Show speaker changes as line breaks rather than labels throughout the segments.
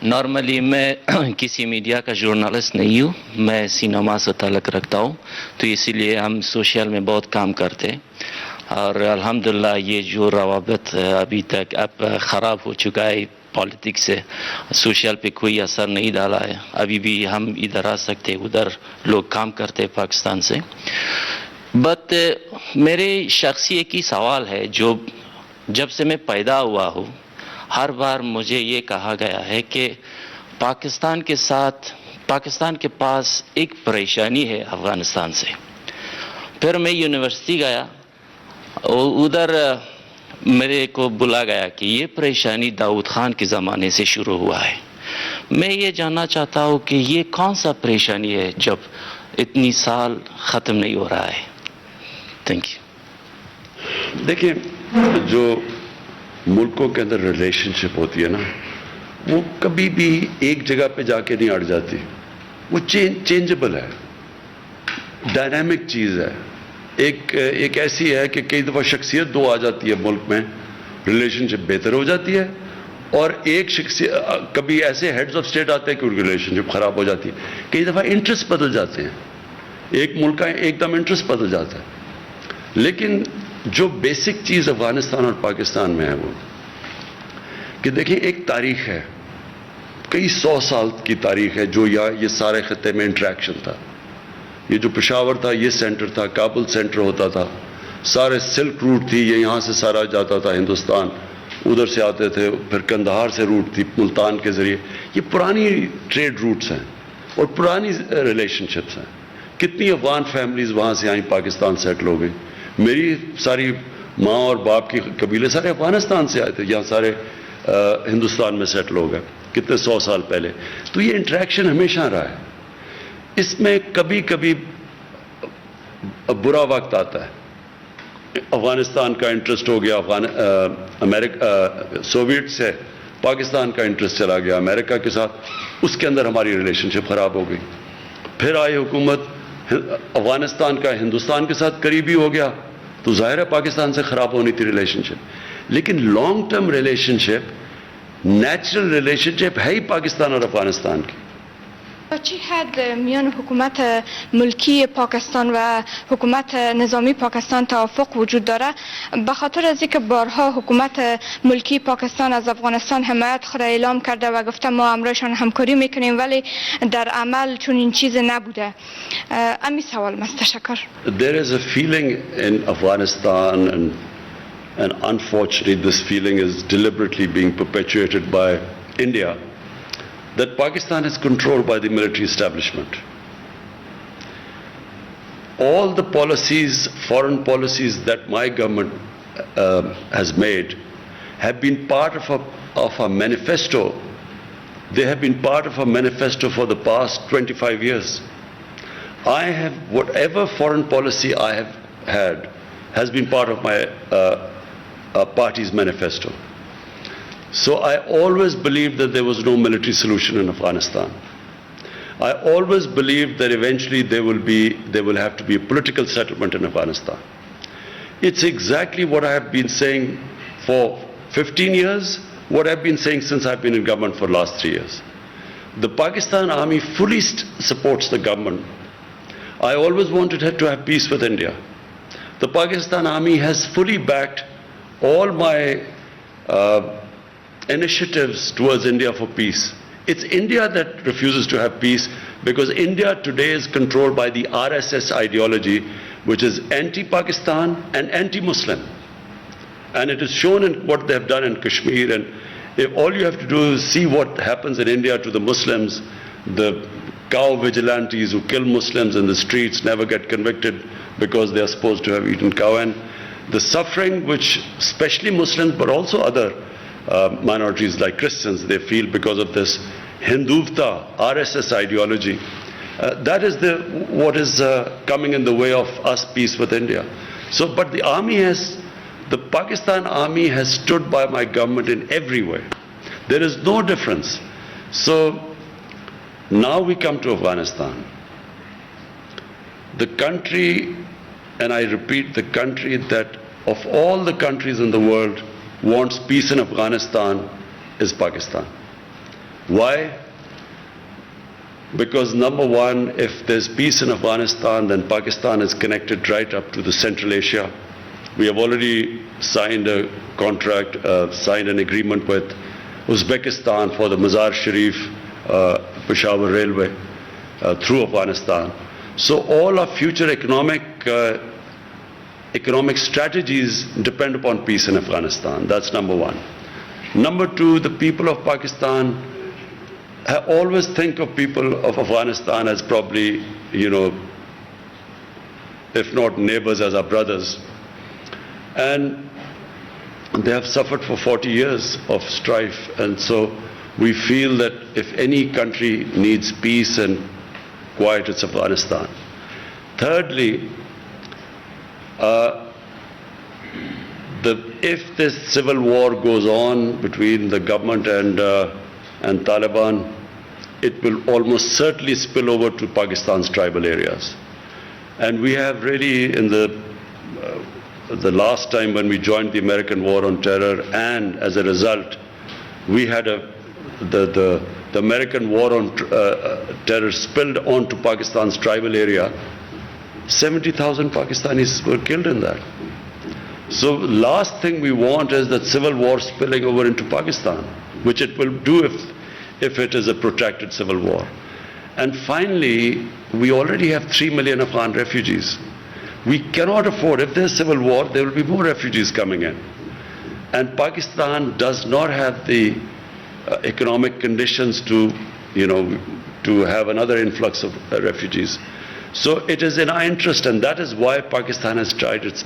Normally میں کسی media کا جرنلسٹ نہیں ہوں, میں سینما سے تعلق رکھتا ہوں, تو اسی لیے ہم سوشل میں بہت کام کرتے ہیں. اور الحمدللہ یہ جو روابط ابھی تک اب خراب ہو چکا ہے پالیٹکس سے, سوشل پہ کوئی اثر نہیں ڈالا ہے. ابھی بھی ہم ادھر آ سکتے, ادھر لوگ کام کرتے پاکستان سے. بٹ میرے شخصی ایک ہی سوال ہے, جو جب سے میں پیدا ہوا ہوں ہر بار مجھے یہ کہا گیا ہے کہ پاکستان کے ساتھ, پاکستان کے پاس ایک پریشانی ہے افغانستان سے. پھر میں یونیورسٹی گیا, ادھر میرے کو بولا گیا کہ یہ پریشانی داؤد خان کے زمانے سے شروع ہوا ہے. میں یہ جاننا چاہتا ہوں کہ یہ کون سا پریشانی ہے جب اتنی سال ختم نہیں ہو رہا ہے. Thank you.
دیکھیں, جو ملکوں کے اندر ریلیشن شپ ہوتی ہے نا, وہ کبھی بھی ایک جگہ پہ جا کے نہیں اڑ جاتی. وہ چینجبل ہے, ڈائنامک چیز ہے. ایک ایسی ہے کہ کئی دفعہ شخصیت دو آ جاتی ہے ملک میں, ریلیشن شپ بہتر ہو جاتی ہے, اور ایک شخصیت کبھی ایسے ہیڈز آف اسٹیٹ آتے ہیں کہ ان کی ریلیشن شپ خراب ہو جاتی ہے. کئی دفعہ انٹرسٹ بدل جاتے ہیں, ایک ملک کا ایک دم انٹرسٹ بدل جاتا ہے. لیکن جو بیسک چیز افغانستان اور پاکستان میں ہے وہ کہ دیکھیں, ایک تاریخ ہے, کئی 100 سال کی تاریخ ہے, جو یہ سارے خطے میں انٹریکشن تھا. یہ جو پشاور تھا یہ سینٹر تھا, کابل سینٹر ہوتا تھا, سارے سلک روٹ تھی, یہ یہاں سے سارا جاتا تھا ہندوستان, ادھر سے آتے تھے, پھر کندہار سے روٹ تھی ملتان کے ذریعے. یہ پرانی ٹریڈ روٹس ہیں اور پرانی ریلیشن شپس ہیں. کتنی افغان فیملیز وہاں سے آئیں, پاکستان سیٹل ہو گئی. میری ساری ماں اور باپ کی قبیلے سارے افغانستان سے آئے تھے, یہاں سارے ہندوستان میں سیٹل ہو گئے کتنے 100 سال پہلے. تو یہ انٹریکشن ہمیشہ رہا ہے. اس میں کبھی کبھی برا وقت آتا ہے. افغانستان کا انٹرسٹ ہو گیا امریکہ, سوویٹ سے پاکستان کا انٹرسٹ چلا گیا امریکہ کے ساتھ, اس کے اندر ہماری ریلیشن شپ خراب ہو گئی. پھر آئی حکومت, افغانستان کا ہندوستان کے ساتھ قریبی ہو گیا, تو ظاہر ہے پاکستان سے خراب ہونی تھی ریلیشن شپ. لیکن لانگ ٹرم ریلیشن شپ, نیچرل ریلیشن شپ ہے ہی پاکستان اور افغانستان کی.
چی حد میان حکومت ملکی پاکستان و حکومت نظامی پاکستان توافق وجود داره؟ به خاطر از اینکه بارها حکومت ملکی پاکستان از افغانستان حمایت خود اعلام کرده و گفته ما امرایشان همکاری میکنیم, ولی در عمل چون این چیز نبوده. امی سوال است. تشکر.
There is a feeling in Afghanistan, and unfortunately this feeling is deliberately being perpetuated by India, that Pakistan is controlled by the military establishment. All the policies, foreign policies that my government has made have been part of a manifesto. They have been part of a manifesto for the past 25 years. I have, whatever foreign policy I have had has been part of my party's manifesto. So I always believed that there was no military solution in Afghanistan. I always believed that eventually there will have to be a political settlement in Afghanistan. It's exactly what I have been saying for 15 years, what I've been saying since I've been in government for the last 3 years. The Pakistan Army fully supports the government. I always wanted to have peace with India. The Pakistan Army has fully backed all my initiatives towards India for peace. It's India that refuses to have peace, because India today is controlled by the RSS ideology, which is anti-Pakistan and anti-Muslim. And it is shown in what they have done in Kashmir. And if all you have to do is see what happens in India to the Muslims, the cow vigilantes who kill Muslims in the streets never get convicted because they are supposed to have eaten cow. And the suffering which especially Muslims but also other minorities like Christians, they feel because of this Hindutva, RSS ideology. That is what is coming in the way of us peace with India. So, but the Pakistan Army has stood by my government in every way. There is no difference. So, now we come to Afghanistan. The country, and I repeat, the country that of all the countries in the world wants peace in Afghanistan is Pakistan. Why? Because number one, if there's peace in Afghanistan, then Pakistan is connected right up to the Central Asia. We have already signed a contract, signed an agreement with Uzbekistan for the Mazar Sharif Peshawar Railway through Afghanistan. So all our future economic strategies depend upon peace in Afghanistan. That's number one. Number two, the people of Pakistan always think of people of Afghanistan as probably, if not neighbors, as our brothers. And they have suffered for 40 years of strife. And so we feel that if any country needs peace and quiet, it's Afghanistan. Thirdly, if this civil war goes on between the government and Taliban, it will almost certainly spill over to Pakistan's tribal areas. And we have really, in the last time when we joined the American war on terror, and as a result, we had the American war on terror spilled onto Pakistan's tribal area. 70,000 Pakistanis were killed in that. So last thing we want is that civil war spilling over into Pakistan, which it will do if it is a protracted civil war. And finally, we already have 3 million Afghan refugees. We cannot afford, if there's civil war, there will be more refugees coming in. And Pakistan does not have the economic conditions to have another influx of refugees. So it is in our interest, and that is why Pakistan is trying its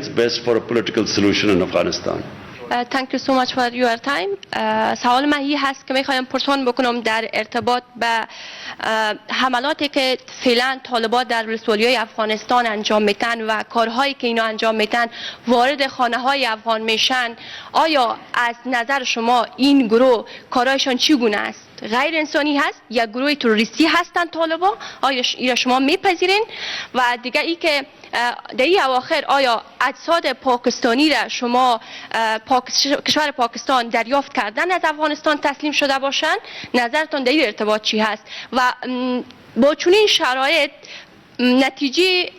best for a political solution in Afghanistan.
Thank you so much for your time. سوال من N هست که میخوایم پرسان بکنم در ارتباط به حملاتی که فعلا طالبان در ولسوالی‌های افغانستان انجام میتن و کارهایی که اینا انجام میتن وارد خانه‌های افغان میشن. آیا از نظر شما این گروه کارهایشان چگونه است؟ غیر انسانی هست یا گروه تروریستی هستند طالبان؟ آیا اینا شما میپذیرین؟ و دیگه ای که در این اواخر آیا اجساد پاکستانی را شما کشور پاکستان دریافت کردن از افغانستان تسلیم شده باشند؟ نظرتان در این ارتباط چی هست؟ و با چنین شرایط نتیجه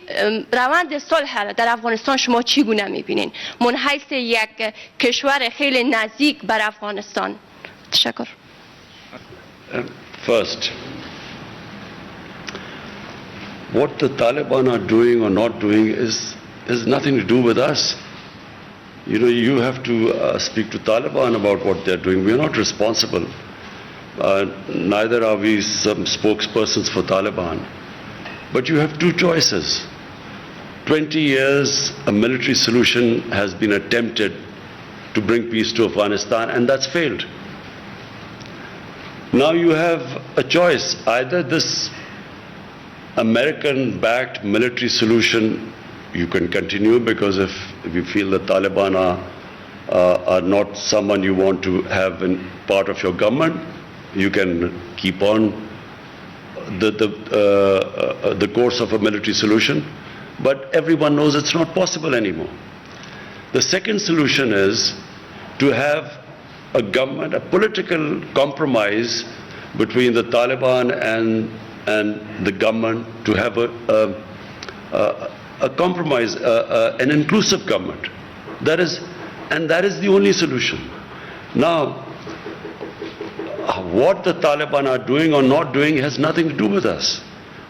روند صلح در افغانستان شما چگونه میبینین من حیث یک کشور خیلی نزدیک بر Afghanistan? تشکر.
First, what the Taliban are doing or not doing has nothing to do with us. You have to speak to Taliban about what they're doing. We are not responsible. Neither are we some spokespersons for Taliban. But you have two choices. 20 years, a military solution has been attempted to bring peace to Afghanistan, and that's failed. Now you have a choice. Either this American-backed military solution you can continue, because if you feel the Taliban are not someone you want to have in part of your government, you can keep on the course of a military solution. But everyone knows it's not possible anymore. The second solution is to have a government, a political compromise between the Taliban and the government, to have a compromise, an inclusive government. That is the only solution. Now, what the Taliban are doing or not doing has nothing to do with us.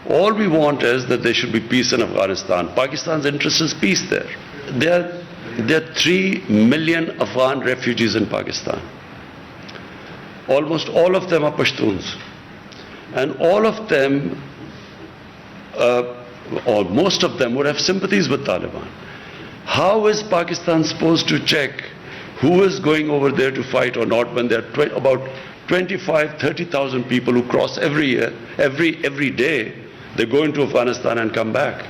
All we want is that there should be peace in Afghanistan. Pakistan's interest is peace there. There are 3 million Afghan refugees in Pakistan. Almost all of them are Pashtuns. And all of them, or most of them, would have sympathies with Taliban. How is Pakistan supposed to check who is going over there to fight or not when there are about 25,000-30,000 people who cross every year, every day? They go into Afghanistan and come back.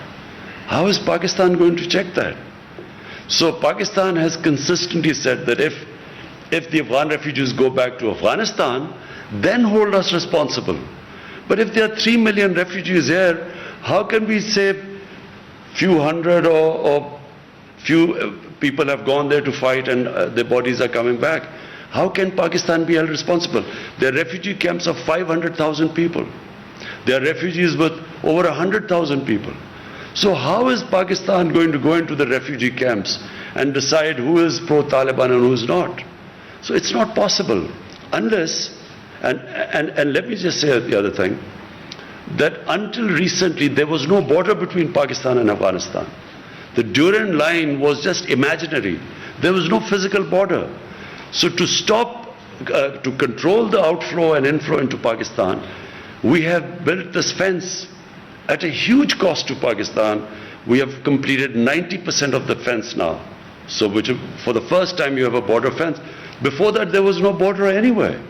How is Pakistan going to check that? So Pakistan has consistently said that if the Afghan refugees go back to Afghanistan, then hold us responsible. But if there are 3 million refugees here, how can we say few hundred or few people have gone there to fight and their bodies are coming back? How can Pakistan be held responsible? There are refugee camps of 500,000 people. There are refugees with over 100,000 people. So how is Pakistan going to go into the refugee camps and decide who is pro-Taliban and who is not? So it's not possible unless, and let me just say the other thing, that until recently there was no border between Pakistan and Afghanistan. The Durand line was just imaginary. There was no physical border. So to stop, to control the outflow and inflow into Pakistan, we have built this fence at a huge cost to Pakistan. We have completed 90% of the fence now. So for the first time you have a border fence. Before that there was no border anywhere.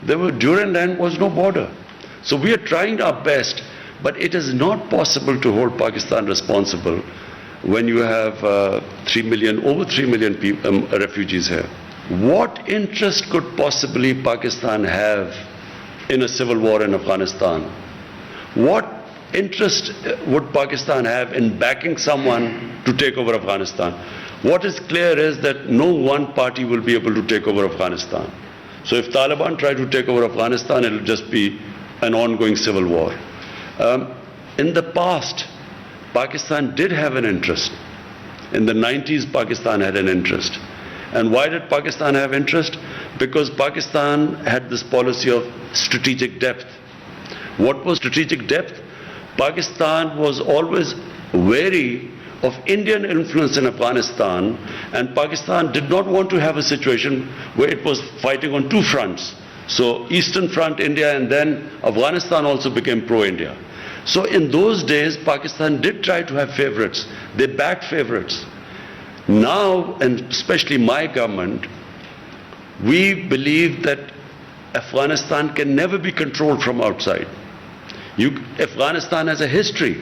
Durand line was no border. So we are trying our best, but it is not possible to hold Pakistan responsible when you have over 3 million people, refugees here. What interest could possibly Pakistan have in a civil war in Afghanistan? What interest would Pakistan have in backing someone to take over Afghanistan? What is clear is that no one party will be able to take over Afghanistan. So if Taliban try to take over Afghanistan, it will just be an ongoing civil war. In the past, Pakistan did have an interest. In the 90s, Pakistan had an interest. And why did Pakistan have interest? Because Pakistan had this policy of strategic depth. What was strategic depth? Pakistan was always wary of Indian influence in Afghanistan, and Pakistan did not want to have a situation where it was fighting on two fronts. So Eastern Front, India, and then Afghanistan also became pro-India. So in those days, Pakistan did try to have favorites. They backed favorites. Now, and especially my government, we believe that Afghanistan can never be controlled from outside. Afghanistan has a history.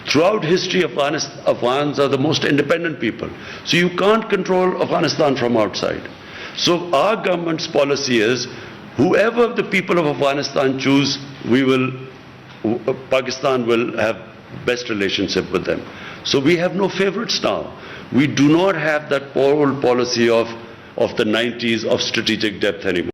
Throughout history, Afghans are the most independent people. So you can't control Afghanistan from outside. So our government's policy is, whoever the people of Afghanistan choose, Pakistan will have best relationship with them. So we have no favorites now. We do not have that old policy of the 90s of strategic depth anymore.